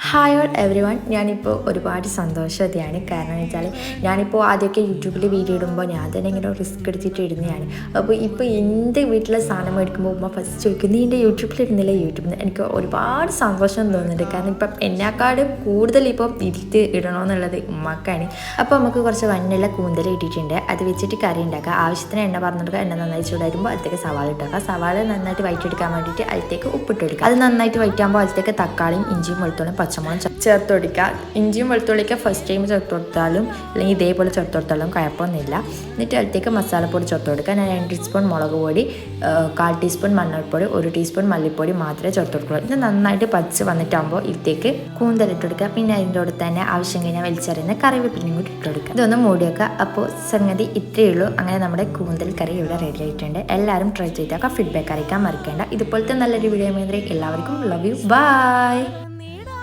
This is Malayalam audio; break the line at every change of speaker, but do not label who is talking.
Hi all every one. ഞാനിപ്പോൾ ഒരുപാട് സന്തോഷവതിയാണ്. കാരണം എന്ന് വെച്ചാൽ ഞാനിപ്പോൾ ആദ്യമൊക്കെ യൂട്യൂബിൽ വീഡിയോ ഇടുമ്പോൾ ഞാൻ തന്നെ ഇങ്ങനെ റിസ്ക് എടുത്തിട്ട് ഇടുന്നതാണ്. അപ്പോൾ ഇപ്പോൾ എൻ്റെ വീട്ടിലെ സാധനം മേടിക്കുമ്പോൾ ഉമ്മ ഫസ്റ്റ് ചോദിക്കും, നീ എൻ്റെ യൂട്യൂബിൽ ഇടുന്നില്ല? യൂട്യൂബിൽ എനിക്ക് ഒരുപാട് സന്തോഷം തോന്നുന്നുണ്ട്. കാരണം ഇപ്പം എന്നെക്കാളും കൂടുതൽ ഇപ്പം ഇരുത്തി ഇടണമെന്നുള്ളത് ഉമ്മക്കാണ്. അപ്പോൾ നമുക്ക് കുറച്ച് വണ്ണുള്ള കൂന്തൽ ഇട്ടിട്ടുണ്ട്. അത് വെച്ചിട്ട് കറി ഉണ്ടാക്കുക. ആവശ്യത്തിന് എണ്ണ പറഞ്ഞെടുക്കുക. എണ്ണ നന്നായി ചൂടായിരുമ്പോൾ അതിലേക്ക് സവാള ഇട്ടുക. സവാള നന്നായിട്ട് വഴറ്റിയെടുക്കാൻ വേണ്ടിയിട്ട് അതിലേക്ക് ഉപ്പിട്ട് കൊടുക്കുക. അത് നന്നായിട്ട് വഴറ്റാകുമ്പോൾ അതിലേക്ക് തക്കാളിയും ഇഞ്ചിയും വെളുത്തുള്ളിയും പച്ചമുളകും ചേർത്ത് കൊടുക്കുക. ഇഞ്ചിയും വെളുത്തുള്ളിയൊക്കെ ഫസ്റ്റ് ടൈം ചേർത്ത് കൊടുത്താലും അല്ലെങ്കിൽ ഇതേപോലെ ചേർത്ത് കൊടുത്താലും കുഴപ്പമൊന്നുമില്ല. എന്നിട്ട് അതിലേക്ക് മസാലപ്പൊടി ചേർത്ത് കൊടുക്കുക. ഞാൻ 2 ടീസ്പൂൺ മുളക് പൊടി, 1/4 ടീസ്പൂൺ മഞ്ഞൾപ്പൊടി, 1 ടീസ്പൂൺ മല്ലിപ്പൊടി മാത്രമേ ചേർത്ത് കൊടുക്കുള്ളൂ. ഇത് നന്നായിട്ട് പച്ച് വന്നിട്ടാകുമ്പോൾ ഇതിലേക്ക് കൂന്തലിട്ട് കൊടുക്കുക. പിന്നെ അതിൻ്റെ കൂടെ തന്നെ ആവശ്യം കഴിഞ്ഞാൽ വലിച്ചെറിയുന്ന കറിവേപ്പിലയും കൂടി ഇട്ട് കൊടുക്കുക. ഇതൊന്ന് മൂടി വെക്കുക. അപ്പോൾ സംഗതി ഇത്രയേ ഉള്ളൂ. അങ്ങനെ നമ്മുടെ കൂന്തൽ കറി ഇവിടെ റെഡി ആയിട്ടുണ്ട്. എല്ലാവരും ട്രൈ ചെയ്താൽ ഫീഡ്ബാക്ക് അറിയിക്കാൻ മറക്കേണ്ട. ഇതുപോലത്തെ നല്ലൊരു വീഡിയോ എല്ലാവർക്കും ലവ് യു. ബൈ.